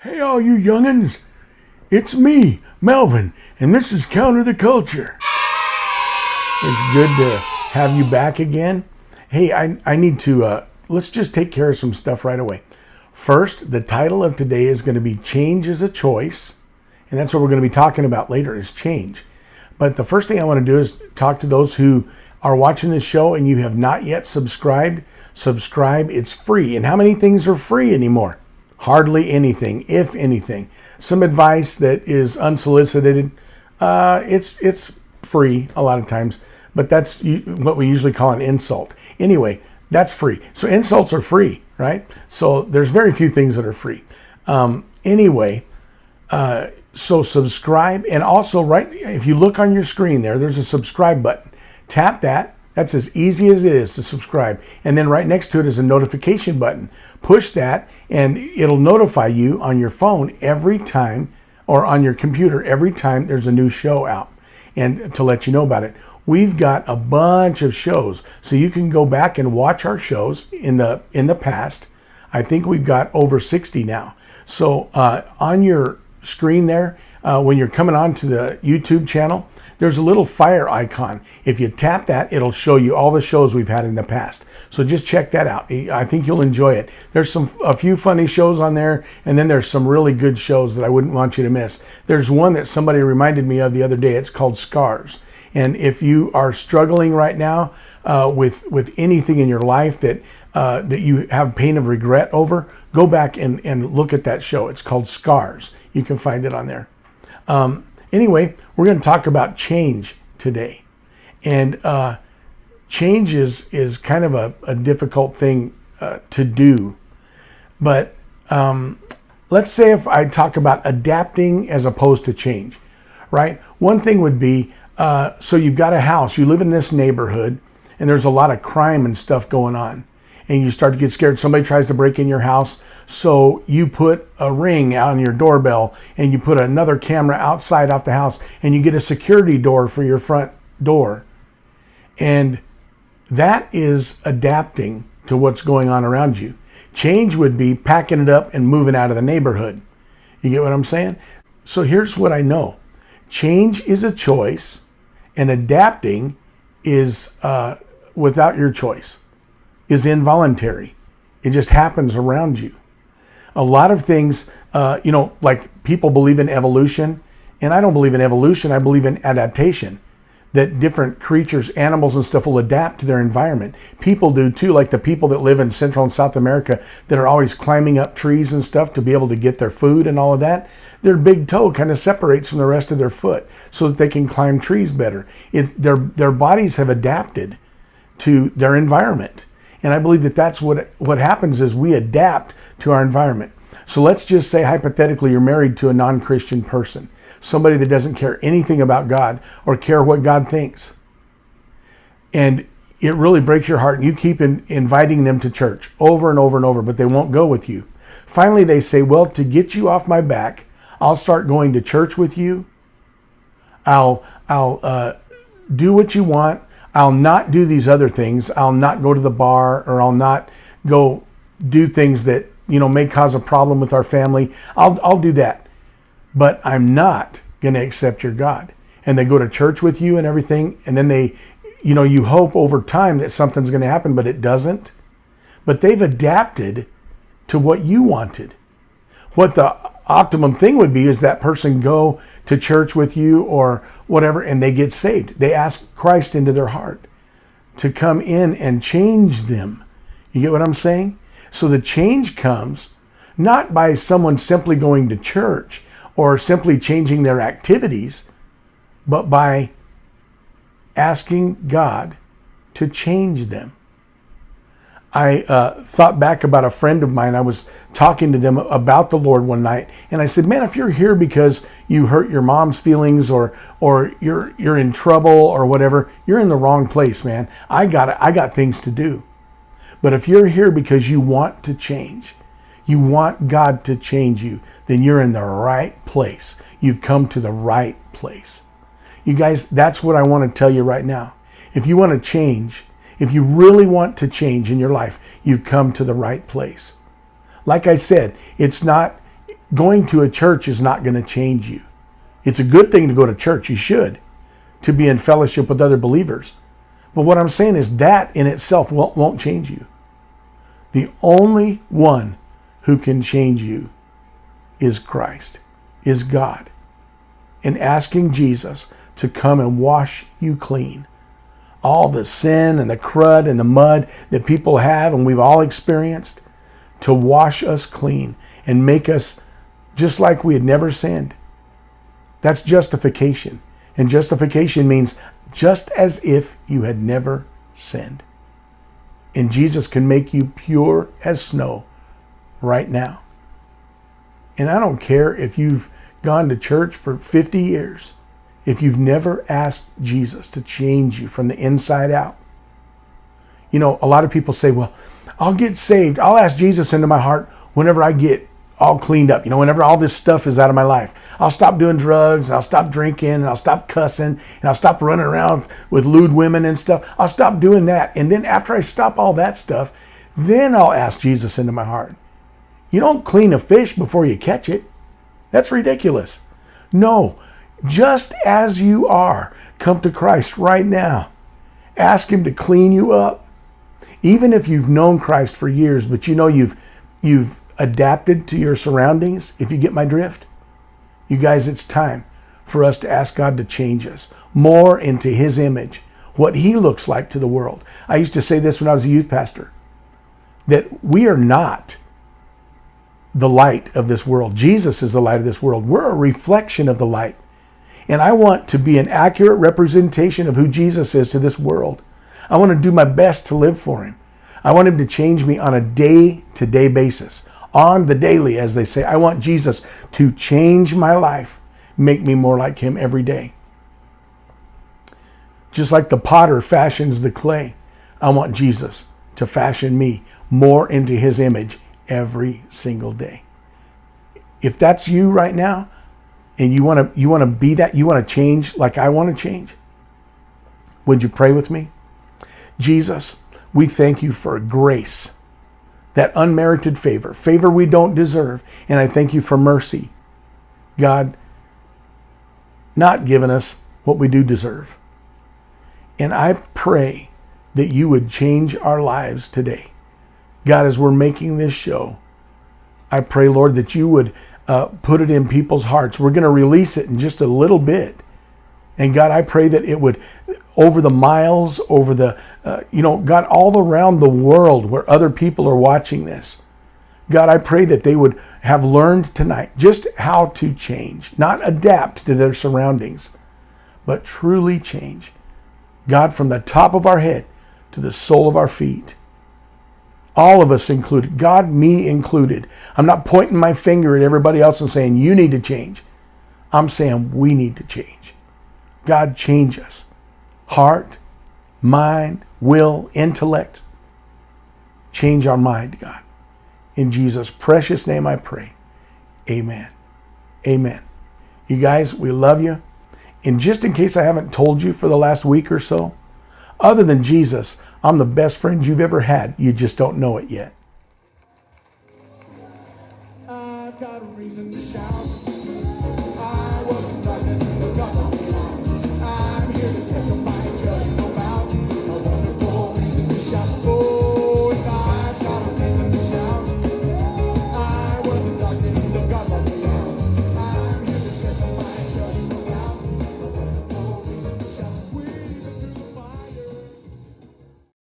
Hey, all you youngins, it's me, Melvin, and this is Counter the Culture. It's good to have you back again. Hey, I need to, let's just take care of some stuff right away. First, the title of today is going to be Change is a Choice, and that's what we're going to be talking about later is change. But the first thing I want to do is talk to those who are watching this show and you have not yet subscribed. Subscribe, it's free. And how many things are free anymore? Hardly anything, if anything. Some advice that is unsolicited, it's free a lot of times, but that's what we usually call an insult. Anyway, that's free. So insults are free, right? So there's very few things that are free. So subscribe, and also if you look on your screen there's a subscribe button. Tap that. That's as easy as it is to subscribe. And then right next to it is a notification button. Push that and it'll notify you on your phone every time, or on your computer every time there's a new show out, and to let you know about it. We've got a bunch of shows, so you can go back and watch our shows in the past. I think we've got over 60 now. So on your screen there, when you're coming onto the YouTube channel, there's a little fire icon. If you tap that, it'll show you all the shows we've had in the past. So just check that out. I think you'll enjoy it. There's a few funny shows on there, and then there's some really good shows that I wouldn't want you to miss. There's one that somebody reminded me of the other day. It's called Scars. And if you are struggling right now with anything in your life that you have pain of regret over, go back and look at that show. It's called Scars. You can find it on there. Anyway, we're going to talk about change today. And change is kind of a difficult thing to do. But let's say if I talk about adapting as opposed to change, right? One thing would be, so you've got a house, you live in this neighborhood, and there's a lot of crime and stuff going on. And you start to get scared. Somebody tries to break in your house. So you put a ring on your doorbell and you put another camera outside off the house, and you get a security door for your front door. And that is adapting to what's going on around you. Change would be packing it up and moving out of the neighborhood. You get what I'm saying? So here's what I know. Change is a choice, and adapting is without your choice. Is involuntary. It just happens around you. A lot of things, like people believe in evolution, and I don't believe in evolution. I believe in adaptation, that different creatures, animals and stuff will adapt to their environment. People do too, like the people that live in Central and South America that are always climbing up trees and stuff to be able to get their food and all of that. Their big toe kind of separates from the rest of their foot so that they can climb trees better. Their bodies have adapted to their environment. And I believe that that's what happens is we adapt to our environment. So let's just say hypothetically you're married to a non-Christian person, somebody that doesn't care anything about God or care what God thinks. And it really breaks your heart, and you keep inviting them to church over and over and over, but they won't go with you. Finally, they say, well, to get you off my back, I'll start going to church with you. I'll do what you want. I'll not do these other things. I'll not go to the bar, or I'll not go do things that, may cause a problem with our family. I'll do that. But I'm not going to accept your God. And they go to church with you and everything. And then you hope over time that something's going to happen, but it doesn't. But they've adapted to what you wanted. What the optimum thing would be is that person go to church with you or whatever, and they get saved. They ask Christ into their heart to come in and change them. You get what I'm saying? So the change comes not by someone simply going to church or simply changing their activities, but by asking God to change them. I thought back about a friend of mine. I was talking to them about the Lord one night, and I said, man, if you're here because you hurt your mom's feelings or you're in trouble or whatever, you're in the wrong place, man. I got things to do. But if you're here because you want to change, you want God to change you, then you're in the right place. You've come to the right place. You guys, that's what I want to tell you right now. If you want to change, if you really want to change in your life, you've come to the right place. Like I said, it's not Going to a church is not going to change you. It's a good thing to go to church. You should, to be in fellowship with other believers. But what I'm saying is that in itself won't change you. The only one who can change you is Christ, is God. And asking Jesus to come and wash you clean. All the sin and the crud and the mud that people have and we've all experienced, to wash us clean and make us just like we had never sinned. That's justification. And justification means just as if you had never sinned. And Jesus can make you pure as snow right now. And I don't care if you've gone to church for 50 years, if you've never asked Jesus to change you from the inside out. You know, a lot of people say, well, I'll get saved. I'll ask Jesus into my heart whenever I get all cleaned up. You know, whenever all this stuff is out of my life. I'll stop doing drugs, and I'll stop drinking, and I'll stop cussing, and I'll stop running around with lewd women and stuff. I'll stop doing that. And then after I stop all that stuff, then I'll ask Jesus into my heart. You don't clean a fish before you catch it. That's ridiculous. No, just as you are, come to Christ right now. Ask him to clean you up. Even if you've known Christ for years, but you know you've adapted to your surroundings, if you get my drift. You guys, it's time for us to ask God to change us more into his image, what he looks like to the world. I used to say this when I was a youth pastor, that we are not the light of this world. Jesus is the light of this world. We're a reflection of the light. And I want to be an accurate representation of who Jesus is to this world. I want to do my best to live for him. I want him to change me on a day-to-day basis. On the daily, as they say. I want Jesus to change my life, make me more like him every day. Just like the potter fashions the clay, I want Jesus to fashion me more into his image every single day. If that's you right now, and you want to be that, you want to change like I want to change, would you pray with me? Jesus, we thank you for grace, that unmerited favor we don't deserve. And I thank you for mercy, God, not giving us what we do deserve. And I pray that you would change our lives today. God, as we're making this show, I pray, Lord, that you would put it in people's hearts. We're going to release it in just a little bit. And God, I pray that it would, over the miles, over the, God, all around the world where other people are watching this. God, I pray that they would have learned tonight just how to change, not adapt to their surroundings, but truly change. God, from the top of our head to the sole of our feet. All of us included. God, me included. I'm not pointing my finger at everybody else and saying, you need to change. I'm saying we need to change. God, change us. Heart, mind, will, intellect. Change our mind, God. In Jesus' precious name I pray. Amen. Amen. You guys, we love you. And just in case I haven't told you for the last week or so, other than Jesus, I'm the best friend you've ever had. You just don't know it yet. I've got a reason to shout.